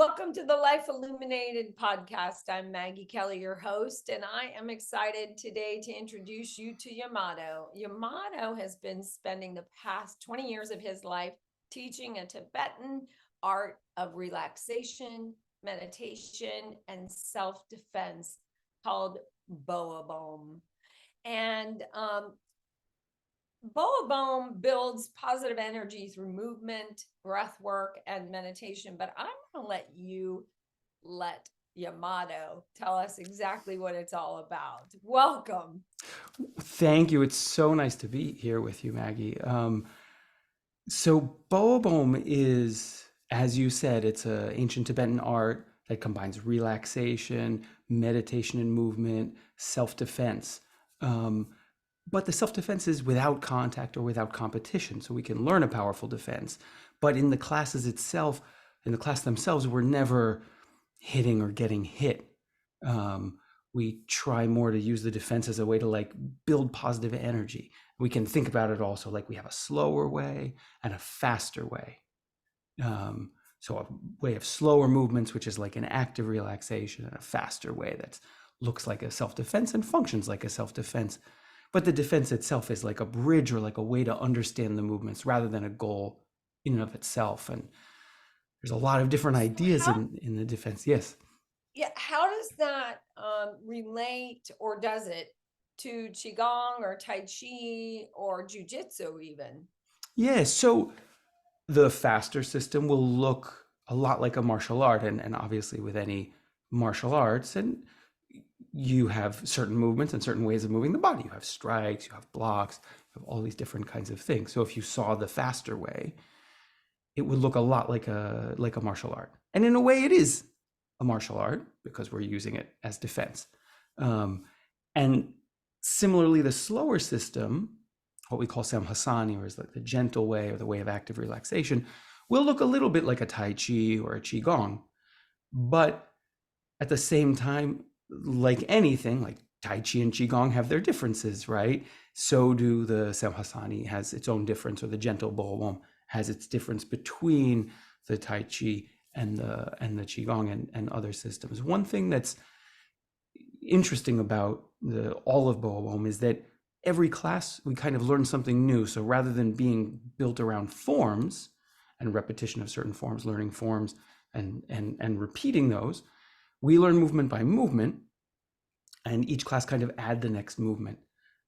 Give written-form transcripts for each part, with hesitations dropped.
Welcome to the Life Illuminated podcast. I'm Maggie Kelly, your host, and I am excited today to introduce you to Yemado. Yemado has been spending the past 20 years of his life teaching a Tibetan art of relaxation, meditation, and self-defense called Boabom. And Boabom builds positive energy through movement, breath work, and meditation. But I'm going to let Yemado tell us exactly what it's all about. Welcome. Thank you. It's so nice to be here with you, Maggie. So Boabom is, as you said, it's an ancient Tibetan art that combines relaxation, meditation and movement, self-defense. But the self-defense is without contact or without competition, so we can learn a powerful defense. But in the classes itself, in the class themselves, we're never hitting or getting hit. We try more to use the defense as a way to build positive energy. We can think about it also like we have a slower way and a faster way. So a way of slower movements, which is like an active relaxation, and a faster way that looks like a self-defense and functions like a self-defense. But the defense itself is like a bridge or like a way to understand the movements rather than a goal in and of itself. And there's a lot of different ideas in the defense. Yes. Yeah. How does that relate, or does it, to Qigong or Tai Chi or Jiu-Jitsu even? Yeah. So the faster system will look a lot like a martial art. And obviously with any martial arts, and you have certain movements and certain ways of moving the body. You have strikes, you have blocks, you have all these different kinds of things. So if you saw the faster way, it would look a lot like a martial art. And in a way it is a martial art because we're using it as defense. And similarly, the slower system, what we call samhasani, or is like the gentle way or the way of active relaxation, will look a little bit like a Tai Chi or a Qigong. But at the same time, like anything, like Tai Chi and Qigong have their differences, right? So do the samhasani has its own difference, or the gentle Boabom has its difference between the Tai Chi and the Qigong and other systems. One thing that's interesting about all of Boabom is that every class we kind of learn something new. So rather than being built around forms and repetition of certain forms, learning forms and repeating those, we learn movement by movement, and each class kind of add the next movement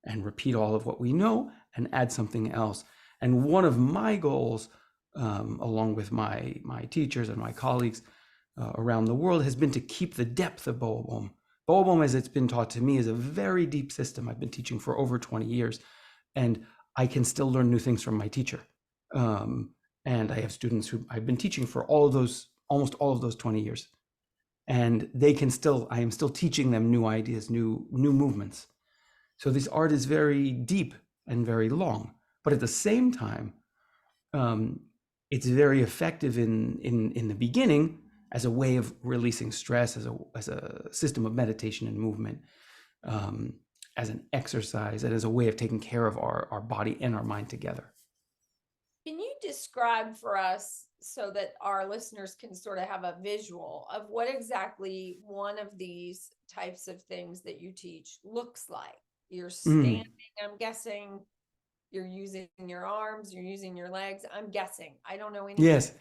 and repeat all of what we know and add something else. And one of my goals, along with my teachers and my colleagues around the world, has been to keep the depth of Boabom. Boabom, as it's been taught to me, is a very deep system. I've been teaching for over 20 years, and I can still learn new things from my teacher. And I have students who I've been teaching for almost all of those 20 years. And I am still teaching them new ideas, new movements. So this art is very deep and very long, but at the same time, it's very effective in the beginning as a way of releasing stress, as a system of meditation and movement, as an exercise, and as a way of taking care of our body and our mind together. Can you describe for us, so that our listeners can sort of have a visual of what exactly one of these types of things that you teach looks like? You're standing, I'm guessing. You're using your arms, you're using your legs. I'm guessing. I don't know anything. Yes.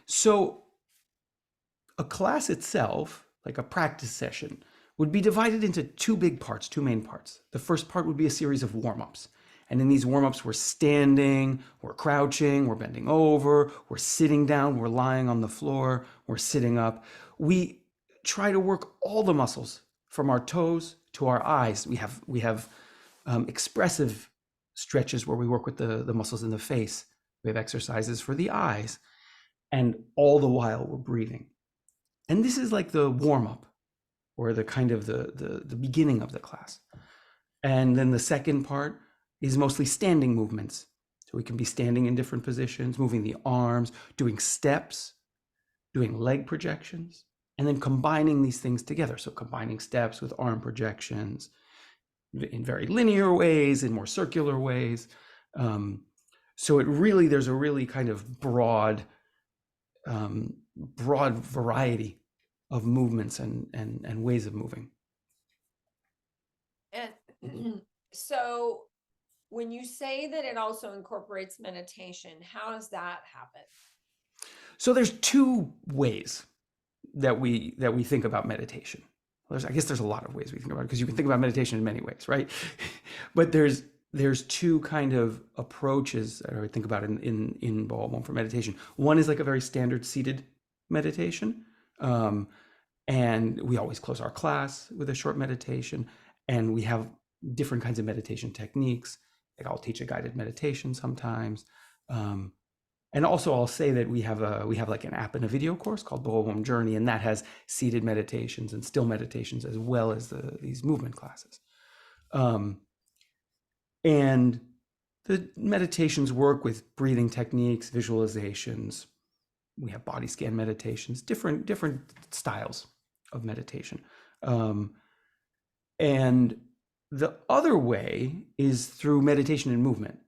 So a class itself, like a practice session, would be divided into two main parts. The first part would be a series of warm-ups. And in these warm-ups, we're standing, we're crouching, we're bending over, we're sitting down, we're lying on the floor, we're sitting up. We try to work all the muscles from our toes to our eyes. We have expressive stretches where we work with the muscles in the face. We have exercises for the eyes, and all the while we're breathing. And this is like the warm-up, or the kind of the beginning of the class. And then the second part is mostly standing movements. So we can be standing in different positions, moving the arms, doing steps, doing leg projections, and then combining these things together. So combining steps with arm projections in very linear ways, in more circular ways. So there's a really kind of broad broad variety of movements and ways of moving. And so when you say that it also incorporates meditation, how does that happen? So there's two ways that we think about meditation. I guess there's a lot of ways we think about it, because you can think about meditation in many ways, right? But there's two kind of approaches that I would think about in Boabom for meditation. One is like a very standard seated meditation, and we always close our class with a short meditation, and we have different kinds of meditation techniques. Like I'll teach a guided meditation sometimes. And also I'll say that we have like an app and a video course called Boabom Journey, and that has seated meditations and still meditations as well as these movement classes. And the meditations work with breathing techniques, visualizations. We have body scan meditations, different styles of meditation. And the other way is through meditation and movement.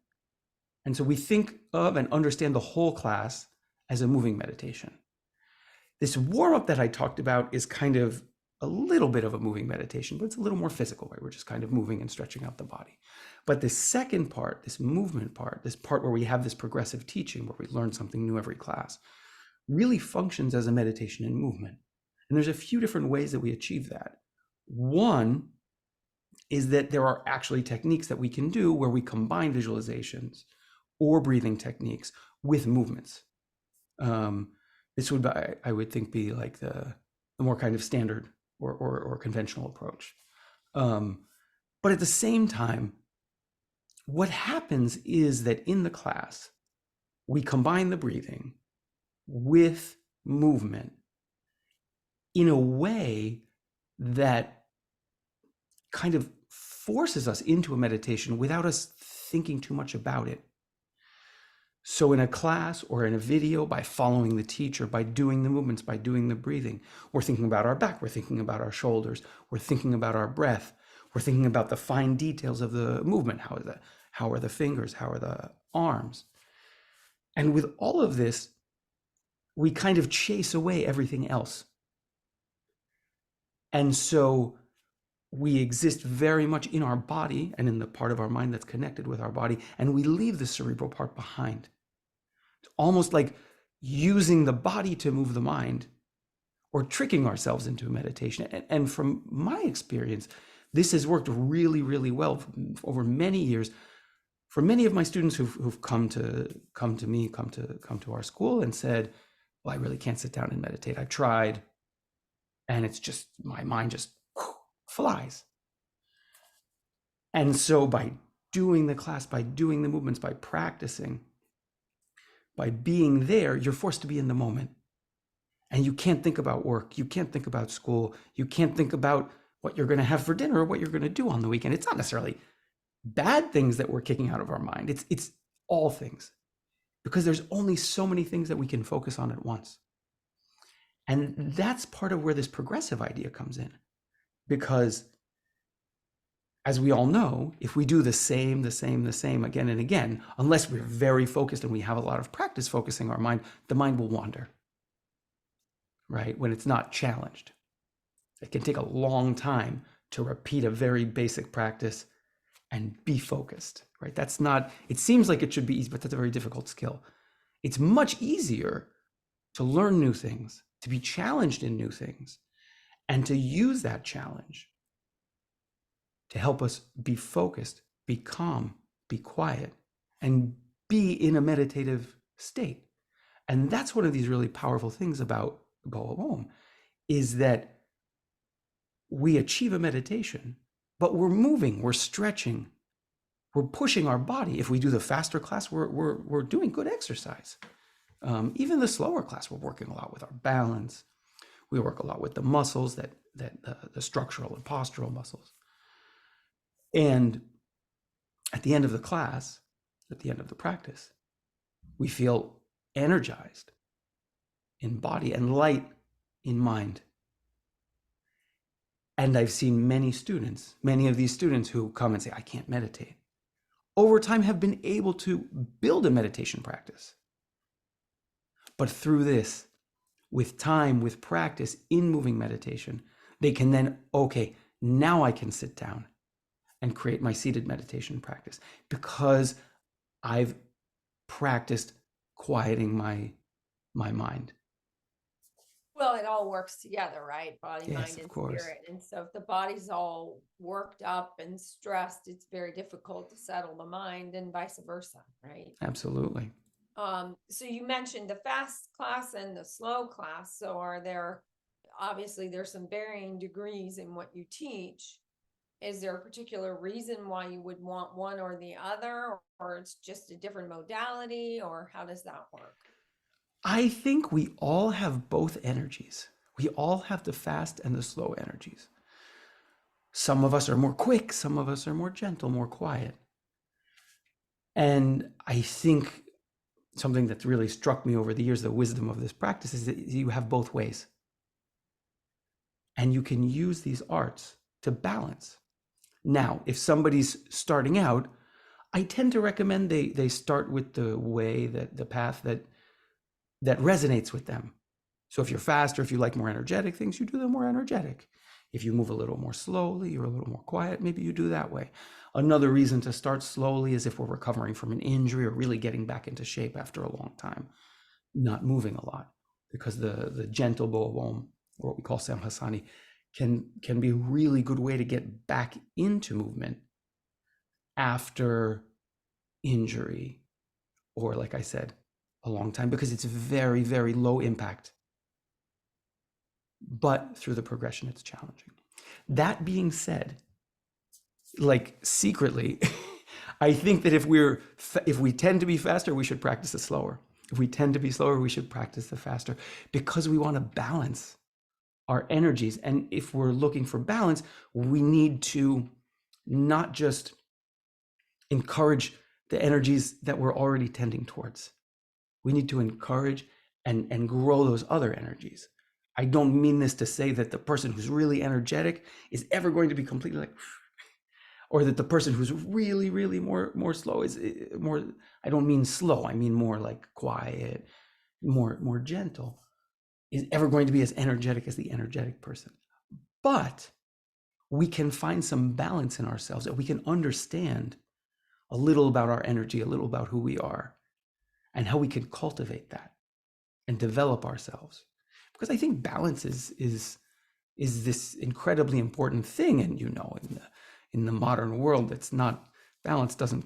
And so we think of and understand the whole class as a moving meditation. This warm-up that I talked about is kind of a little bit of a moving meditation, but it's a little more physical, right? We're just kind of moving and stretching out the body. But the second part, this movement part, this part where we have this progressive teaching, where we learn something new every class, really functions as a meditation and movement. And there's a few different ways that we achieve that. One is that there are actually techniques that we can do where we combine visualizations or breathing techniques with movements. This would, I would think, be like the more kind of standard or conventional approach. But at the same time, what happens is that in the class, we combine the breathing with movement in a way that kind of forces us into a meditation without us thinking too much about it. So in a class or in a video, by following the teacher, by doing the movements, by doing the breathing, we're thinking about our back, we're thinking about our shoulders, we're thinking about our breath, we're thinking about the fine details of the movement. How are the fingers? How are the arms? And with all of this, we kind of chase away everything else. And so we exist very much in our body and in the part of our mind that's connected with our body, and we leave the cerebral part behind. It's almost like using the body to move the mind, or tricking ourselves into a meditation. And from my experience, this has worked really, really well over many years. For many of my students who've come to our school and said, well, I really can't sit down and meditate. I've tried, and it's just, my mind just flies. And so by doing the class, by doing the movements, by practicing, by being there, you're forced to be in the moment. And you can't think about work. You can't think about school. You can't think about what you're going to have for dinner or what you're going to do on the weekend. It's not necessarily bad things that we're kicking out of our mind. It's all things, because there's only so many things that we can focus on at once. And that's part of where this progressive idea comes in. Because as we all know, if we do the same again and again, unless we're very focused and we have a lot of practice focusing our mind, the mind will wander, right? When it's not challenged. It can take a long time to repeat a very basic practice and be focused, right? That's not, it seems like it should be easy, but that's a very difficult skill. It's much easier to learn new things, to be challenged in new things, and to use that challenge to help us be focused, be calm, be quiet, and be in a meditative state. And that's one of these really powerful things about Boabom, is that we achieve a meditation, but we're moving, we're stretching, we're pushing our body. If we do the faster class, we're doing good exercise. Even the slower class, we're working a lot with our balance. We work a lot with the muscles, the structural and postural muscles. And at the end of the class, at the end of the practice, we feel energized in body and light in mind. And I've seen many of these students who come and say, I can't meditate, over time have been able to build a meditation practice. But through this, with time, with practice in moving meditation, they can then, okay, now I can sit down and create my seated meditation practice because I've practiced quieting my mind. Well, it all works together, right? Body, Yes, mind, of and course. spirit. And so if the body's all worked up and stressed, it's very difficult to settle the mind and vice versa, right? Absolutely. So you mentioned the fast class and the slow class. So are there, obviously there's some varying degrees in what you teach. Is there a particular reason why you would want one or the other, or it's just a different modality, or how does that work? I think we all have both energies. We all have the fast and the slow energies. Some of us are more quick, some of us are more gentle, more quiet. And I think something that's really struck me over the years, the wisdom of this practice, is that you have both ways. And you can use these arts to balance. Now, if somebody's starting out, I tend to recommend they start with the way, that the path that resonates with them. So if you're fast, or if you like more energetic things, you do them more energetic. If you move a little more slowly or a little more quiet, maybe you do that way. Another reason to start slowly is if we're recovering from an injury or really getting back into shape after a long time, not moving a lot, because the gentle Boabom, or what we call Samhasani, can be a really good way to get back into movement after injury, or like I said, a long time, because it's very, very low impact. But through the progression, it's challenging. That being said, like secretly, I think that if we tend to be faster, we should practice it slower. If we tend to be slower, we should practice the faster, because we want to balance our energies. And if we're looking for balance, we need to not just encourage the energies that we're already tending towards. We need to encourage and grow those other energies. I don't mean this to say that the person who's really energetic is ever going to be completely like, or that the person who's really, really more slow is more, I don't mean slow, I mean more like quiet, more gentle, is ever going to be as energetic as the energetic person. But we can find some balance in ourselves, and we can understand a little about our energy, a little about who we are, and how we can cultivate that and develop ourselves. Because I think balance is this incredibly important thing. And in the modern world, it's not, balance doesn't,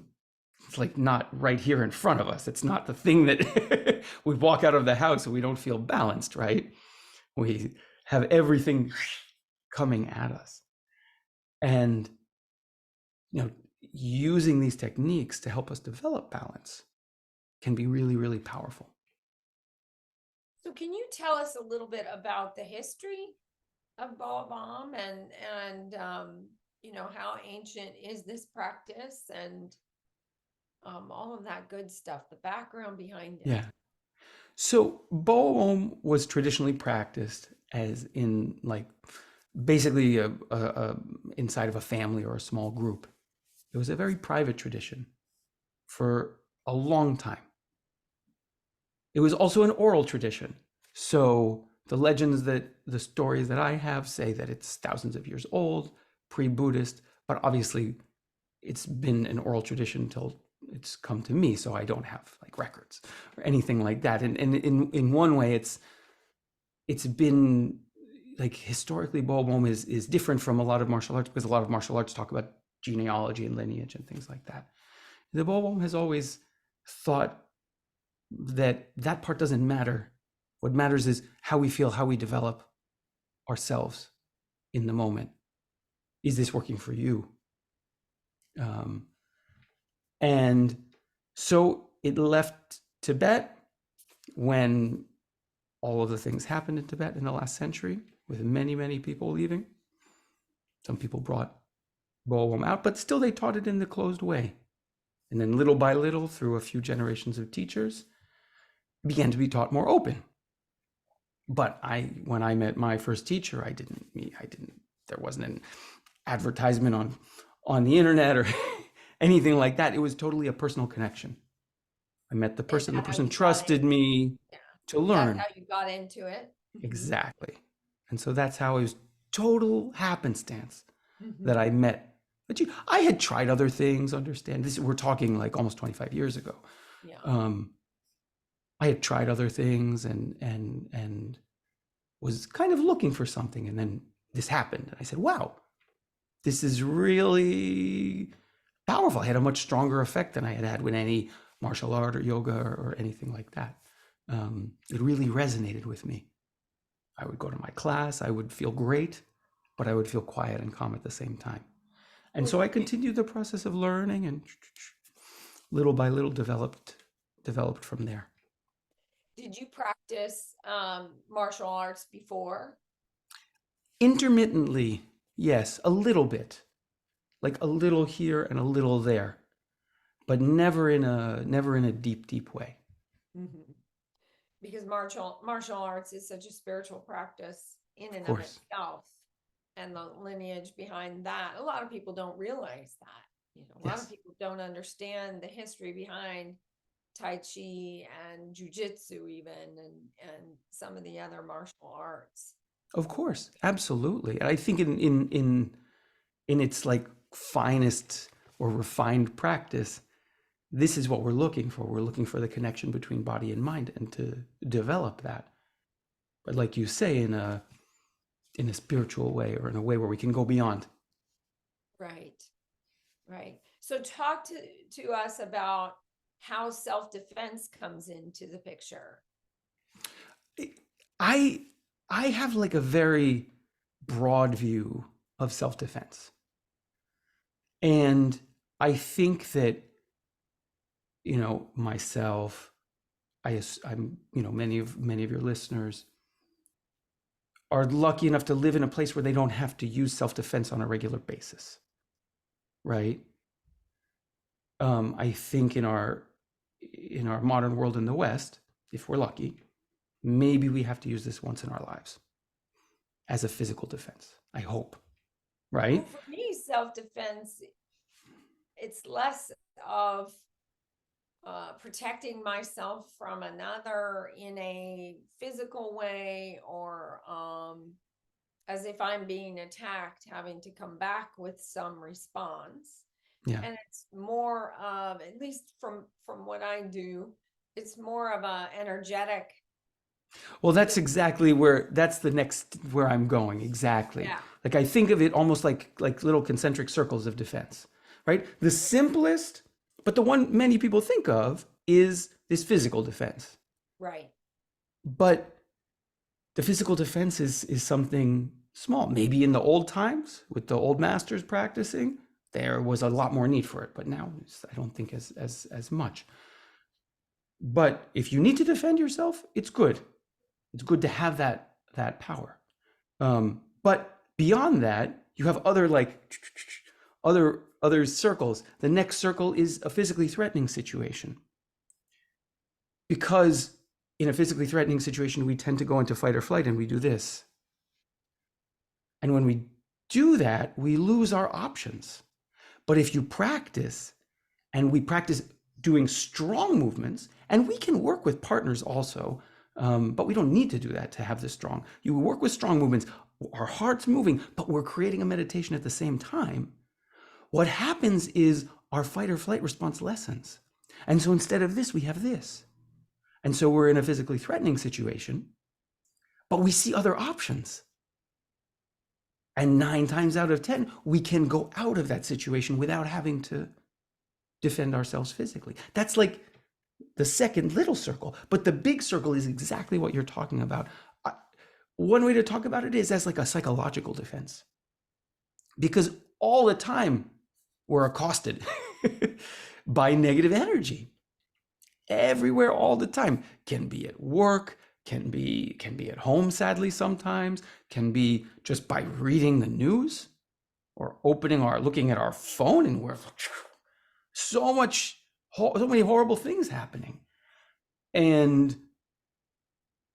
it's like not right here in front of us. It's not the thing that we walk out of the house and we don't feel balanced, right? We have everything coming at us. And using these techniques to help us develop balance can be really, really powerful. So can you tell us a little bit about the history of Boabom, and how ancient is this practice, and all of that good stuff, the background behind it? Yeah. So Boabom was traditionally practiced as in, like, basically inside of a family or a small group. It was a very private tradition for a long time. It was also an oral tradition. So the stories that I have say that it's thousands of years old, pre-Buddhist, but obviously it's been an oral tradition till it's come to me, so I don't have like records or anything like that. And in one way, it's been like, historically, Boabom is different from a lot of martial arts, because a lot of martial arts talk about genealogy and lineage and things like that. The Boabom has always thought that part doesn't matter. What matters is how we feel, how we develop ourselves in the moment. Is this working for you? And so it left Tibet when all of the things happened in Tibet in the last century, with many, many people leaving. Some people brought Boabom out, but still they taught it in the closed way. And then little by little, through a few generations of teachers, it began to be taught more open. But when I met my first teacher, there wasn't an advertisement on the internet or anything like that. It was totally a personal connection. I met the person Is that how you taught it? trusted me. Yeah. to That's learn. how you got into it. Exactly. And so that's how it was total happenstance that Mhm. I met. But I had tried other things, understand this, we're talking like almost 25 years ago. Yeah. Um, I had tried other things and was kind of looking for something. And then this happened. And I said, wow, this is really powerful. I had a much stronger effect than I had had with any martial art or yoga or anything like that. It really resonated with me. I would go to my class, I would feel great, but I would feel quiet and calm at the same time. And Well, so I continued the process of learning and little by little developed from there. did you practice martial arts before? Intermittently, yes, a little bit. Like a little here and a little there, but never in a deep way. Mhm. Because martial arts is such a spiritual practice in Of and of course. itself, and the lineage behind that. A lot of people don't realize that. A lot of Yes. people don't understand the history behind Tai Chi and Jujitsu, even, and some of the other martial arts. Of course. Absolutely. And I think in its like finest or refined practice, this is what we're looking for. We're looking for the connection between body and mind and to develop that. But like you say, in a spiritual way or in a way where we can go beyond. Right, right. So talk to us about how self-defense comes into the picture. I I have like a very broad view of self-defense. And I think that, myself, I'm, many of your listeners are lucky enough to live in a place where they don't have to use self-defense on a regular basis, right? I think in our modern world in the West, if we're lucky, maybe we have to use this once in our lives as a physical defense. I hope, Well, right? for me, self-defense, it's less of protecting myself from another in a physical way, or as if I'm being attacked, having to come back with some response. Yeah. And it's more of, at least from what I do, it's more of a energetic. Well, that's the next where I'm going exactly. Yeah, Like I think of it almost like little concentric circles of defense, right? The simplest, but the one many people think of is this physical defense. right. But the physical defense is something small. Maybe in the old times with the old masters practicing, there was a lot more need for it, but now I don't think as much. But if you need to defend yourself, it's good. It's good to have that power. But beyond that, you have other other circles. The next circle is a physically threatening situation. Because in a physically threatening situation, we tend to go into fight or flight and we do this. And when we do that, we lose our options. But if you practice, and we practice doing strong movements, and we can work with partners also, but we don't need to do that to have this strong. You work with strong movements, our heart's moving, but we're creating a meditation at the same time. What happens is our fight or flight response lessens. And so instead of this, we have this. And so we're in a physically threatening situation, but we see other options. And 9 times out of 10, we can go out of that situation without having to defend ourselves physically. That's like the second little circle. But the big circle is exactly what you're talking about. One way to talk about it is as like a psychological defense. Because all the time we're accosted by negative energy. Everywhere, all the time. Can be at work, can be at home, sadly, sometimes, can be just by reading the news or looking at our phone, and we're so many horrible things happening. And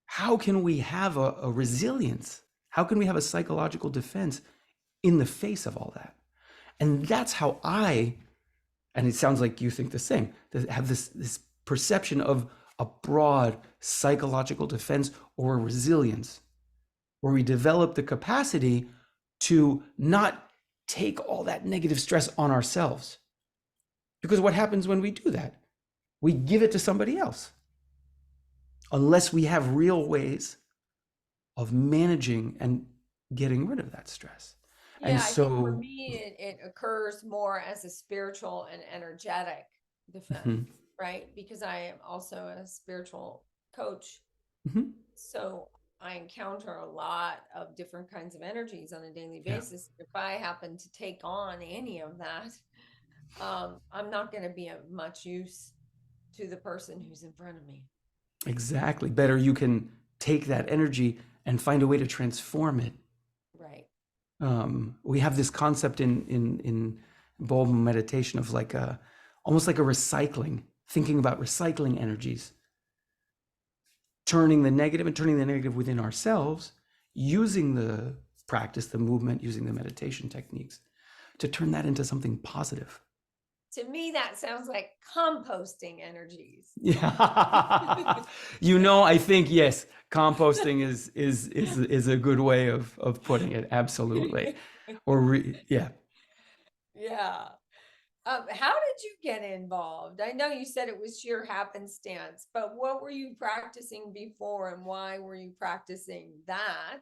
how can we have a resilience? How can we have a psychological defense in the face of all that? And that's how and it sounds like you think the same, have this perception of a broad psychological defense or a resilience, where we develop the capacity to not take all that negative stress on ourselves. Because what happens when we do that? We give it to somebody else. Unless we have real ways of managing and getting rid of that stress. And Yeah, I think for so, me, it occurs more as a spiritual and energetic defense, mhm, right? Because I am also a spiritual coach. mhm, So I encounter a lot of different kinds of energies on a daily yeah, basis. If I happen to take on any of that, I'm not going to be of much use to the person who's in front of me. exactly. Better you can take that energy and find a way to transform it. Right. We have this concept in Boabom meditation of like a almost like a recycling, thinking about recycling energies, turning the negative and turning the negative within ourselves, using the practice, the movement, using the meditation techniques to turn that into something positive. To me, that sounds like composting energies. Yeah. You know, I think yes, composting is a good way of putting it. Absolutely. Yeah. Yeah. How did you get involved? I know you said it was sheer happenstance, but what were you practicing before and why were you practicing that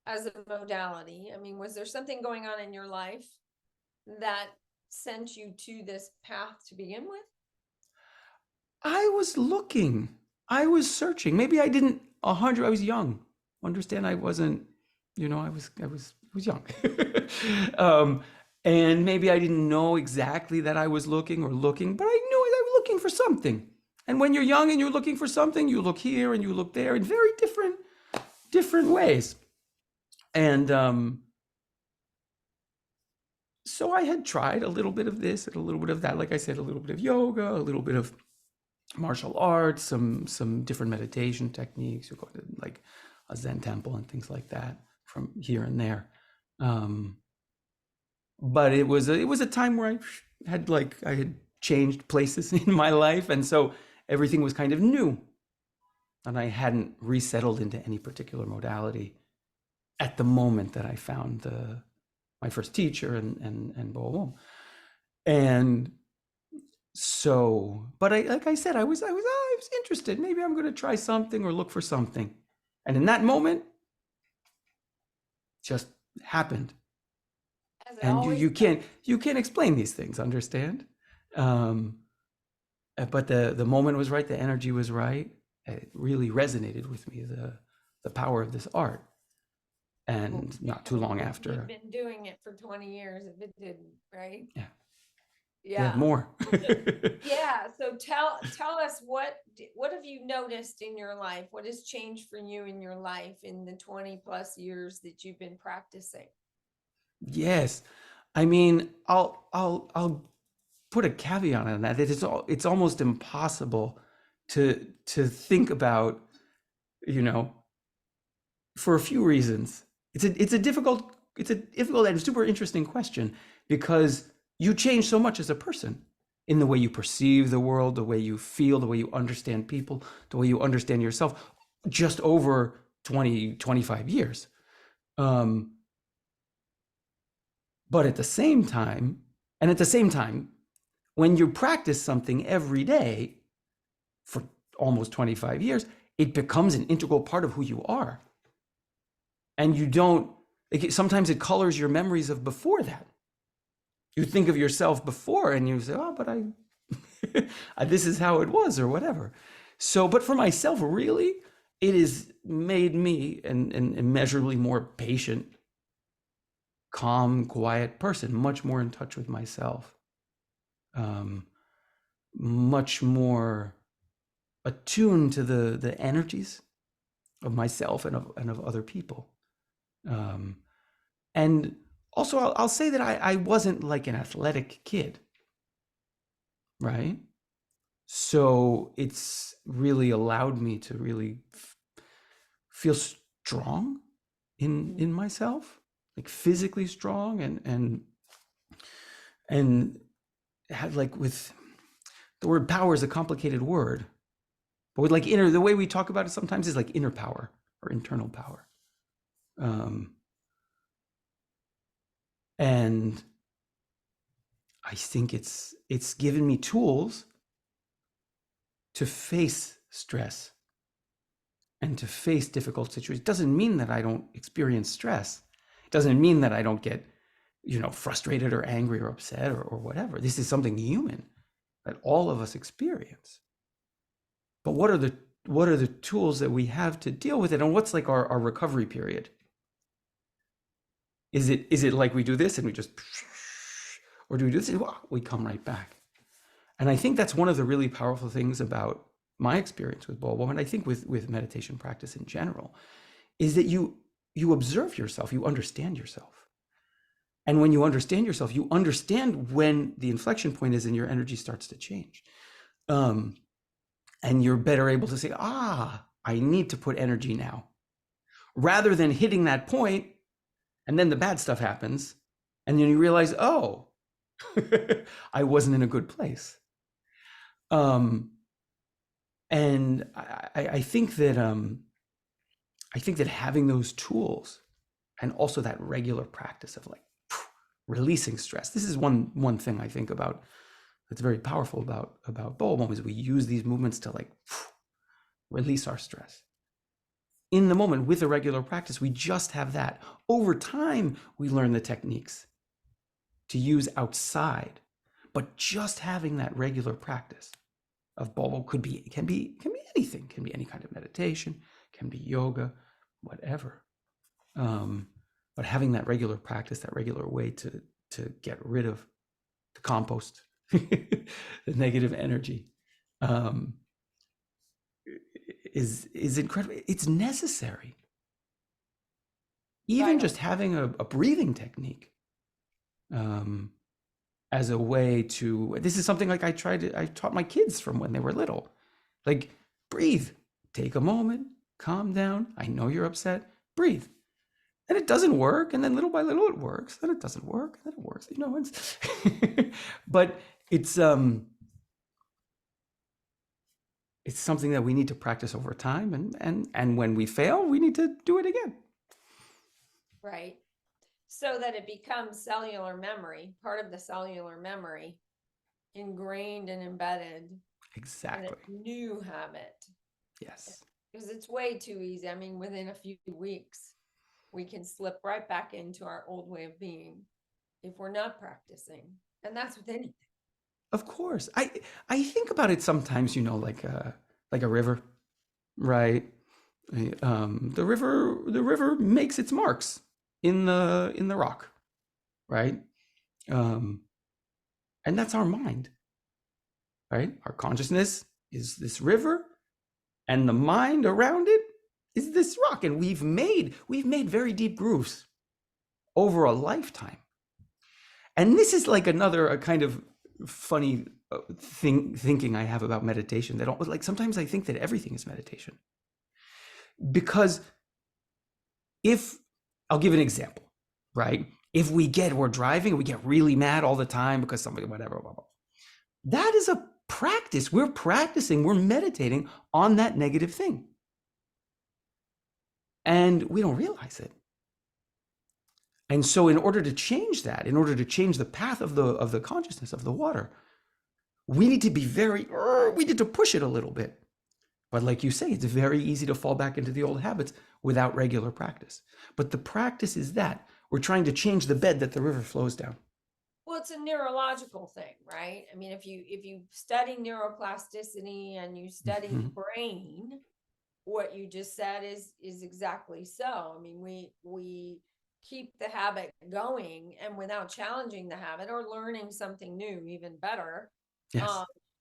as a modality? I mean, was there something going on in your life that sent you to this path to begin with? I was looking. I was searching. Maybe I didn't 100. I was young. Understand? I wasn't. I was young. um, and maybe I didn't know exactly that I was looking or looking, but I knew I was looking for something. And when you're young and you're looking for something, you look here and you look there in very different ways. And so I had tried a little bit of this and a little bit of that. Like I said, a little bit of yoga, a little bit of martial arts, some different meditation techniques. You're going to like a Zen temple and things like that from here and there. Um, but it was a time where I had changed places in my life, and so everything was kind of new, and I hadn't resettled into any particular modality at the moment that I found my first teacher and Boabom. And so, but like I said, I was interested. Maybe I'm going to try something or look for something. And in that moment, just happened. As it And you always you does. can't you can't explain these things, understand? Um, but the moment was right, the energy was right. It really resonated with me, the power of this art. Well, And yeah, not too long wouldn't have after, been doing it for 20 years if it didn't, right? yeah, yeah, Yeah. more. Yeah, so tell us what have you noticed in your life? What has changed for you in your life in the 20 plus years that you've been practicing? Yes. I mean, I'll put a caveat on that. It's almost impossible to think about, you know, for a few reasons. It's a difficult and super interesting question because you change so much as a person in the way you perceive the world, the way you feel, the way you understand people, the way you understand yourself just over 20-25 years. Um, but at the same time, when you practice something every day for almost 25 years, it becomes an integral part of who you are. And you don't, sometimes it colors your memories of before that. You think of yourself before and you say, oh, but this is how it was or whatever. So, but for myself, really, it has made me an immeasurably more patient, calm, quiet person, much more in touch with myself, um, much more attuned to the energies of myself and of other people. Um, and also, I'll say that I wasn't like an athletic kid, right? So it's really allowed me to really feel strong in myself, like physically strong and had like with the word power is a complicated word, But with like inner, the way we talk about it sometimes is like inner power or internal power. And I think it's given me tools to face stress and to face difficult situations. It doesn't mean that I don't experience stress. It doesn't mean that I don't get, frustrated or angry or upset or whatever. This is something human that all of us experience. But what are the tools that we have to deal with it? And what's like our recovery period? Is it like we do this and we just, or do we do this? We come right back. And I think that's one of the really powerful things about my experience with Boabom, and I think with meditation practice in general, is that you observe yourself, you understand yourself. And when you understand yourself, you understand when the inflection point is and your energy starts to change. And you're better able to say, I need to put energy now. Rather than hitting that point, and then the bad stuff happens, and then you realize, I wasn't in a good place. And I think that having those tools and also that regular practice of like releasing stress. This is one thing I think about that's very powerful about Boabom is we use these movements to like release our stress. In the moment with a regular practice, we just have that. Over time, we learn the techniques to use outside, but just having that regular practice of Boabom can be anything, can be any kind of meditation, can be yoga, whatever. But having that regular practice, that regular way to get rid of the compost, the negative energy, is incredible. It's necessary. Even just having a breathing technique as a way to, this is something like I taught my kids from when they were little. Like, breathe, take a moment, calm down. I know you're upset, breathe. And it doesn't work, and then little by little it works, then it doesn't work, and then it works, it's but it's something that we need to practice over time, and when we fail, we need to do it again. Right. So that it becomes cellular memory, part of the cellular memory, ingrained and embedded. Exactly. In a new habit. Yes. Because it's way too easy. I mean, within a few weeks, we can slip right back into our old way of being if we're not practicing. And that's with anything. Of course. I think about it sometimes, like a river, right? The river makes its marks in the rock, right? And that's our mind, right? Our consciousness is this river, and the mind around it is this rock. And we've made very deep grooves over a lifetime. And this is like a kind of funny thinking I have about meditation, that like sometimes I think that everything is meditation. Because I'll give an example, right? If we're driving, we get really mad all the time because somebody, whatever, blah, blah. That is a practice. We're practicing, we're meditating on that negative thing. And we don't realize it. And so in order to change that, in order to change the path of the consciousness of the water, we need to be we need to push it a little bit. But like you say, it's very easy to fall back into the old habits without regular practice. But the practice is that we're trying to change the bed that the river flows down. Well, it's a neurological thing, right? I mean, if you study neuroplasticity and you study the brain, what you just said is exactly so. I mean, we keep the habit going, and without challenging the habit or learning something new, even better, Yes.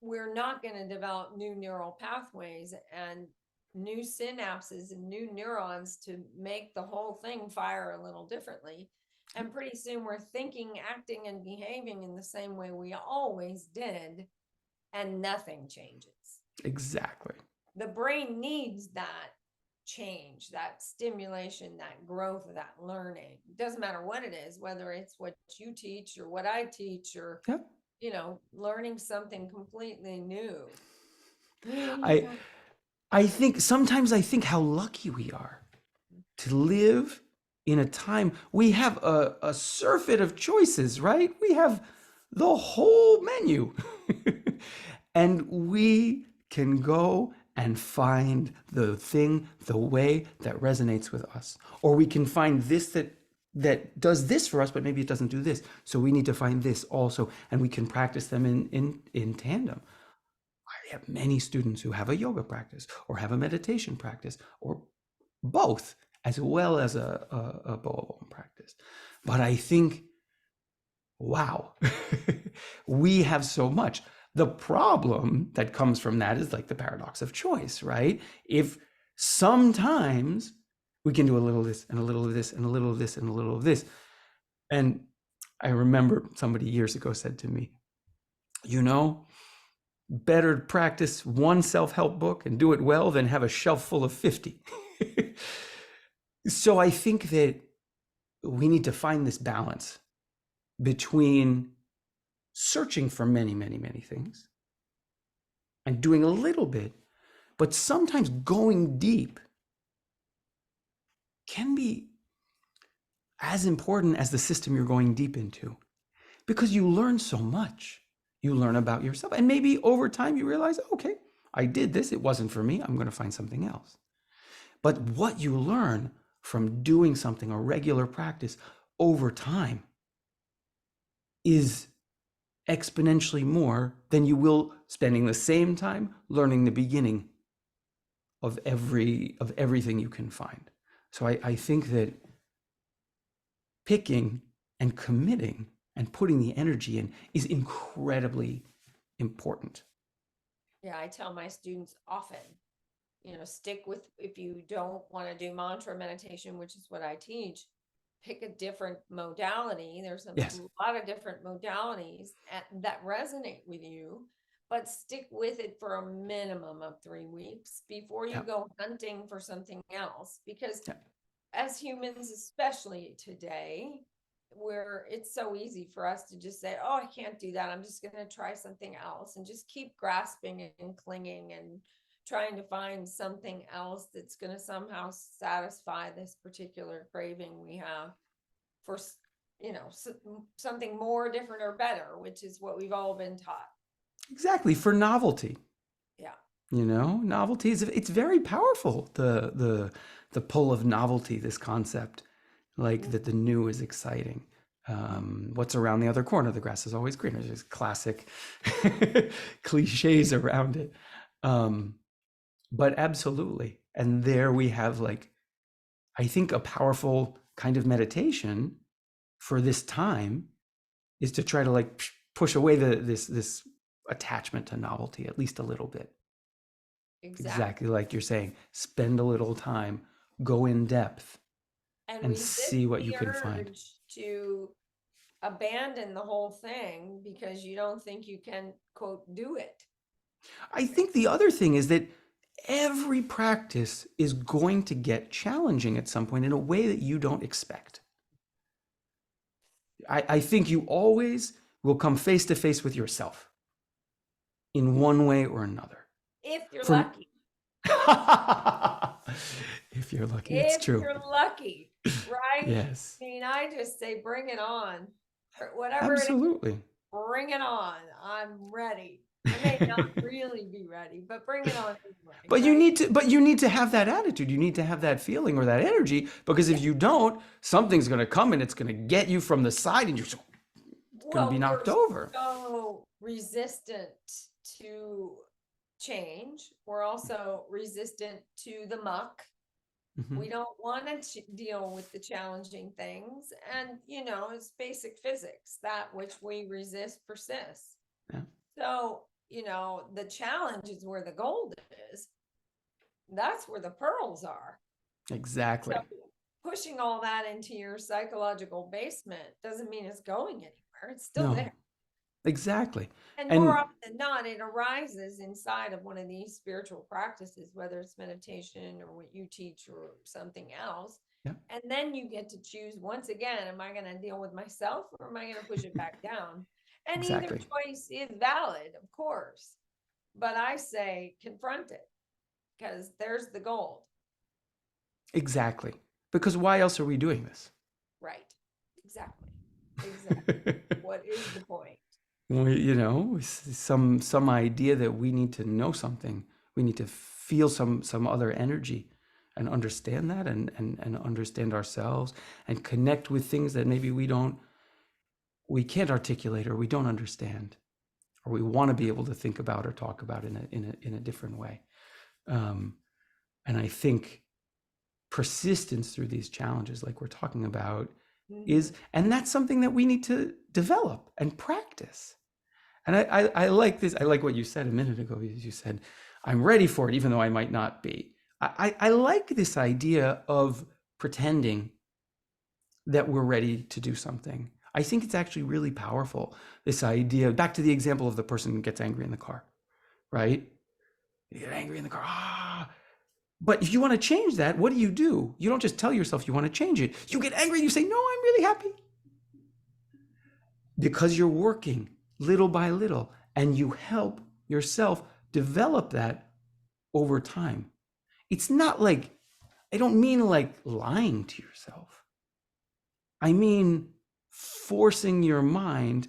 We're not going to develop new neural pathways and new synapses and new neurons to make the whole thing fire a little differently. And pretty soon we're thinking, acting, and behaving in the same way we always did, and nothing changes. Exactly. The brain needs that change, that stimulation, that growth, that learning. It doesn't matter what it is, whether it's what you teach or what I teach, or learning something completely new. Sometimes I think how lucky we are to live in a time we have a surfeit of choices, right? We have the whole menu. And we can go and find the thing, the way that resonates with us. Or we can find this that does this for us, but maybe it doesn't do this. So we need to find this also, and we can practice them in tandem. I have many students who have a yoga practice or have a meditation practice or both, as well as a Boabom practice. But I think, wow, we have so much. The problem that comes from that is like the paradox of choice, right? If sometimes we can do a little of this and a little of this and a little of this and a little of this. And I remember somebody years ago said to me, you know, better practice one self-help book and do it well than have a shelf full of 50. So I think that we need to find this balance between searching for many, many, many things and doing a little bit, but sometimes going deep can be as important as the system you're going deep into, because you learn so much. You learn about yourself, and maybe over time you realize, okay, I did this, it wasn't for me, I'm going to find something else. But what you learn from doing something, a regular practice over time, is exponentially more than you will spending the same time learning the beginning of everything you can find. So I think that picking and committing and putting the energy in is incredibly important. Yeah, I tell my students often, stick with, if you don't want to do mantra meditation, which is what I teach, pick a different modality. There's a Yes. lot of different modalities that resonate with you, but stick with it for a minimum of 3 weeks before you Yeah. go hunting for something else. Because Yeah. as humans, especially today, where it's so easy for us to just say, oh, I can't do that, I'm just going to try something else, and just keep grasping and clinging and trying to find something else that's going to somehow satisfy this particular craving we have for, something more different or better, which is what we've all been taught. Exactly, for novelty. Yeah. Novelty it's very powerful. The pull of novelty, this concept, like that the new is exciting. What's around the other corner? The grass is always greener. There's classic cliches around it. But absolutely. And there we have, like, I think a powerful kind of meditation for this time is to try to like push away this attachment to novelty, at least a little bit. Exactly like you're saying, spend a little time, go in depth, and resist see what the you can find. urge to abandon the whole thing because you don't think you can, quote, do it. I think the other thing is that every practice is going to get challenging at some point in a way that you don't expect. I think you always will come face to face with yourself in one way or another. If you're From lucky. If you're lucky, it's true. If you're lucky, right? Yes. I mean, I just say bring it on. Whatever Absolutely. it is, bring it on. I'm ready. I may not really be ready, but bring it on anyway. But right? you need to have that attitude. You need to have that feeling or that energy, because if you don't, something's going to come and it's going to get you from the side and you're going to be knocked over. So resistant to change. We're also resistant to the muck. Mm-hmm. We don't want to deal with the challenging things. And, it's basic physics. That which we resist persists. Yeah. So, the challenge is where the gold is. That's where the pearls are. Exactly. So pushing all that into your psychological basement doesn't mean it's going anywhere. It's still there. Exactly. And more often than not, it arises inside of one of these spiritual practices, whether it's meditation or what you teach or something else. Yeah. And then you get to choose once again, am I going to deal with myself or am I going to push it back down? And Exactly. Either choice is valid, of course. But I say confront it. because there's the gold. Exactly. Because why else are we doing this? Right. Exactly. Exactly. What is the point? Some idea that we need to know something. We need to feel some other energy and understand that and understand ourselves and connect with things that maybe we can't articulate or we don't understand or we want to be able to think about or talk about in a different way. And I think persistence through these challenges, like we're talking about, and that's something that we need to develop and practice. And I like this. I like what you said a minute ago. You said, I'm ready for it, even though I might not be. I like this idea of pretending that we're ready to do something. I think it's actually really powerful. This idea, back to the example of the person who gets angry in the car, right? You get angry in the car. But if you want to change that, what do? You don't just tell yourself you want to change it. You get angry, you say, no, I'm really happy. Because you're working little by little and you help yourself develop that over time. It's not like, I don't mean like lying to yourself. I mean forcing your mind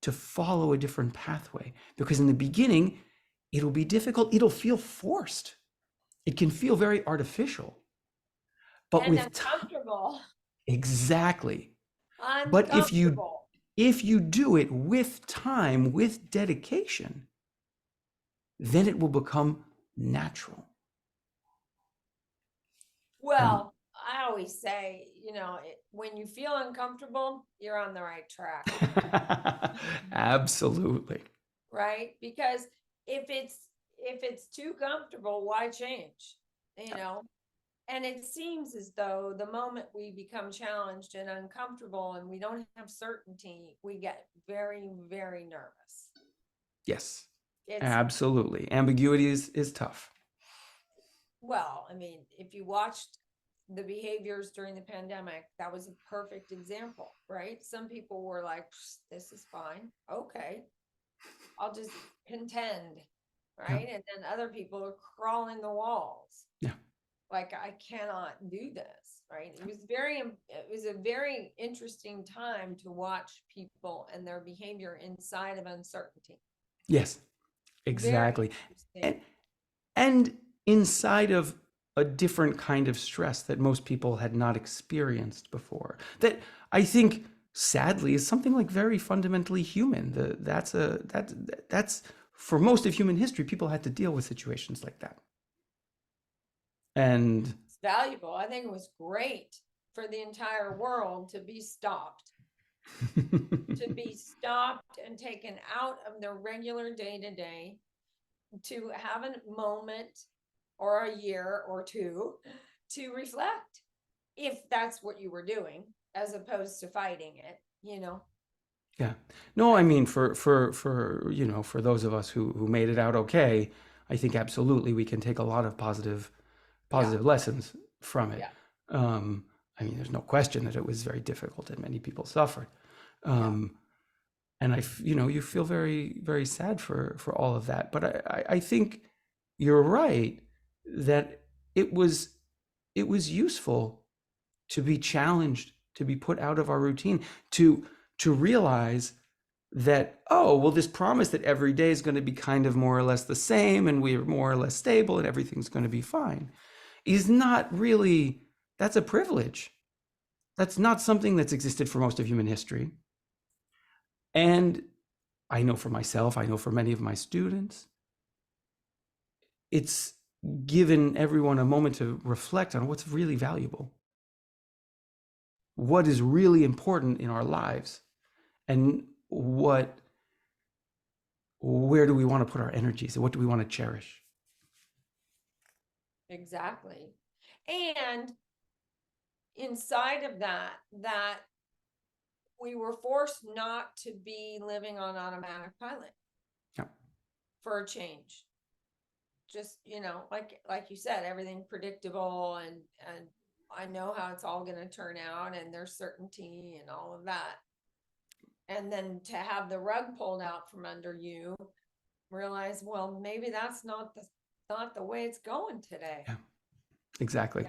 to follow a different pathway. Because in the beginning, it'll be difficult. It'll feel forced. It can feel very artificial. But and with uncomfortable. Exactly. But Uncomfortable. if you do it with time, with dedication, then it will become natural. Well, I always say, when you feel uncomfortable, you're on the right track. Absolutely. Right? Because if it's too comfortable, why change? And it seems as though the moment we become challenged and uncomfortable and we don't have certainty, we get very, very nervous. Yes, absolutely. Ambiguity is tough. Well, I mean, if you watched the behaviors during the pandemic, that was a perfect example, right? Some people were like, this is fine. Okay. I'll just contend, right? Yeah. And then other people are crawling the walls. Yeah. Like, I cannot do this, right? It was a very interesting time to watch people and their behavior inside of uncertainty. Yes, exactly. And inside of a different kind of stress that most people had not experienced before. That I think, sadly, is something like very fundamentally human. That's for most of human history, people had to deal with situations like that. And it's valuable. I think it was great for the entire world to be stopped. To be stopped and taken out of their regular day-to-day, to have a moment or a year or two to reflect, if that's what you were doing, as opposed to fighting it. Yeah. No, I mean, for those of us who made it out okay, I think absolutely we can take a lot of positive lessons from it. Yeah. I mean, there's no question that it was very difficult and many people suffered. And you feel very, very sad for all of that. But I think you're right that it was useful to be challenged, to be put out of our routine, to realize that, oh, well, this promise that every day is going to be kind of more or less the same and we're more or less stable and everything's going to be fine is not really, that's a privilege. That's not something that's existed for most of human history. And I know for myself, I know for many of my students, it's given everyone a moment to reflect on what's really valuable, what is really important in our lives, and where do we want to put our energies and what do we want to cherish? Exactly. And inside of that we were forced not to be living on automatic pilot. Yeah. For a change. Just, like you said, everything predictable and I know how it's all going to turn out and there's certainty and all of that. And then to have the rug pulled out from under you, realize, well, maybe that's not the not the way it's going today. Yeah, exactly.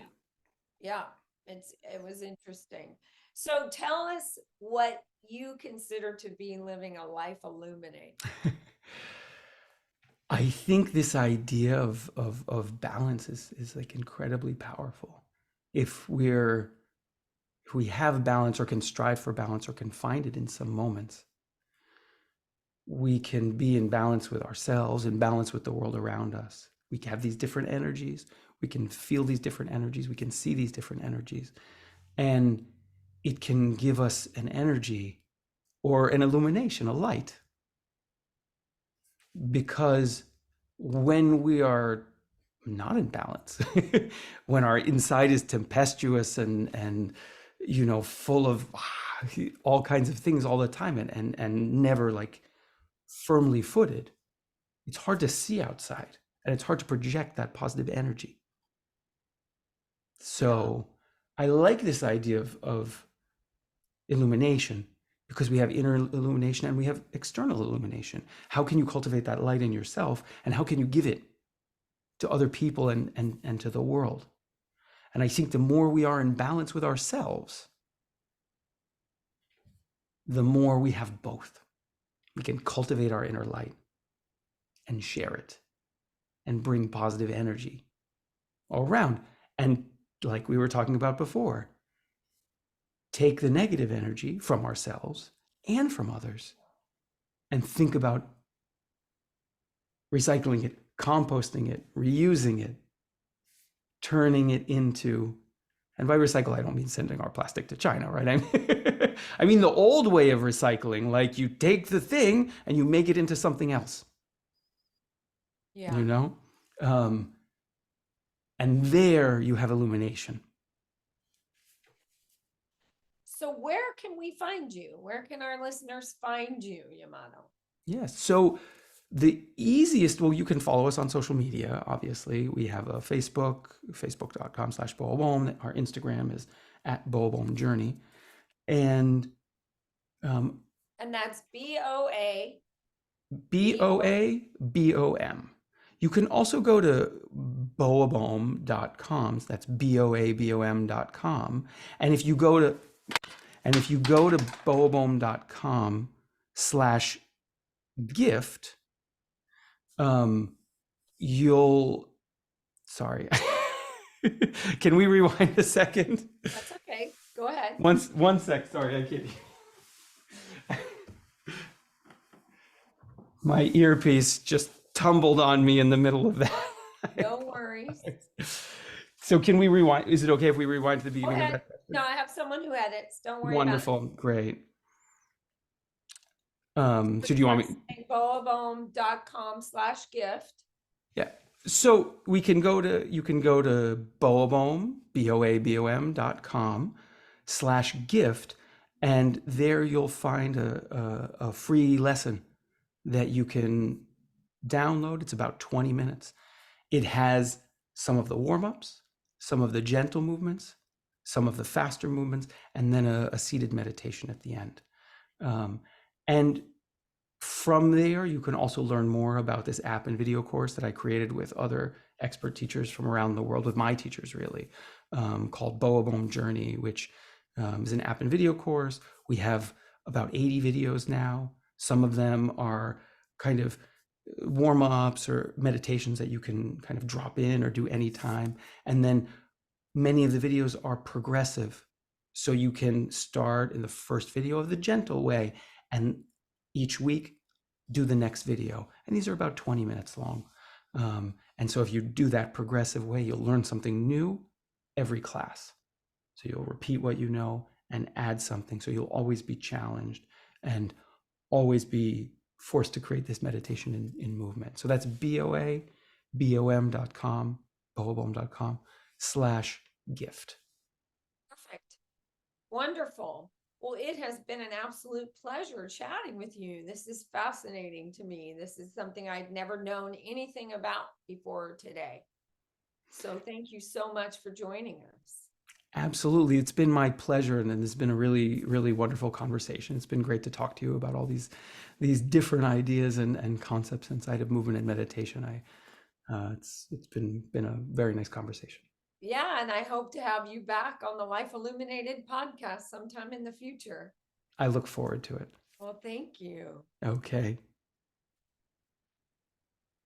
Yeah, it was interesting. So tell us what you consider to be living a life illuminated. I think this idea of balance is like incredibly powerful. If we're if we have balance or can strive for balance or can find it in some moments, we can be in balance with ourselves, in balance with the world around us. We can have these different energies. We can feel these different energies. We can see these different energies. And it can give us an energy or an illumination, a light. Because when we are not in balance, when our inside is tempestuous and full of all kinds of things all the time and never like firmly footed, it's hard to see outside and it's hard to project that positive energy. So I like this idea of illumination because we have inner illumination and we have external illumination. How can you cultivate that light in yourself and how can you give it to other people and to the world? And I think the more we are in balance with ourselves, the more we have both. We can cultivate our inner light and share it and bring positive energy all around. And like we were talking about before, take the negative energy from ourselves and from others and think about recycling it, composting it, reusing it, turning it into, and by recycle, I don't mean sending our plastic to China, right? I mean the old way of recycling, like you take the thing and you make it into something else. Yeah. You know? And there you have illumination. So where can we find you? Where can our listeners find you, Yemado? Yes. So the easiest, well, you can follow us on social media, obviously. We have a Facebook, facebook.com/Boabom. Our Instagram is @Boabom Journey. And that's BOA. BOABOM. You can also go to boabom.com. That's BOABOM.com. And if you go to boabom.com/gift, you'll, sorry. Can we rewind a second? That's okay. Go ahead. One sec. Sorry, I can't. My earpiece just tumbled on me in the middle of that. No worries. So can we rewind? Is it okay if we rewind to the beginning of that? No, I have someone who edits. Don't worry Wonderful. about it. Great. So do you want me? Boabom.com/gift. Yeah. So you can go to Boabom, BOABOM.com/gift, and there you'll find a free lesson that you can download. It's about 20 minutes. It has some of the warm-ups, some of the gentle movements, some of the faster movements, and then a seated meditation at the end. And from there, you can also learn more about this app and video course that I created with other expert teachers from around the world, with my teachers really, called Boabom Journey, which is an app and video course. We have about 80 videos now. Some of them are kind of warm-ups or meditations that you can kind of drop in or do anytime. And then many of the videos are progressive. So you can start in the first video of the gentle way and each week do the next video. And these are about 20 minutes long. And so if you do that progressive way, you'll learn something new every class. So you'll repeat what you know and add something. So you'll always be challenged and always be forced to create this meditation in movement. So that's boabom.com, boabom.com/gift. Perfect. Wonderful. Well, it has been an absolute pleasure chatting with you. This is fascinating to me. This is something I'd never known anything about before today. So thank you so much for joining us. Absolutely. It's been my pleasure. And it's been a really, really wonderful conversation. It's been great to talk to you about all these different ideas and concepts inside of movement and meditation. It's been a very nice conversation. Yeah, and I hope to have you back on the Life Illuminated podcast sometime in the future. I look forward to it. Well, thank you. Okay.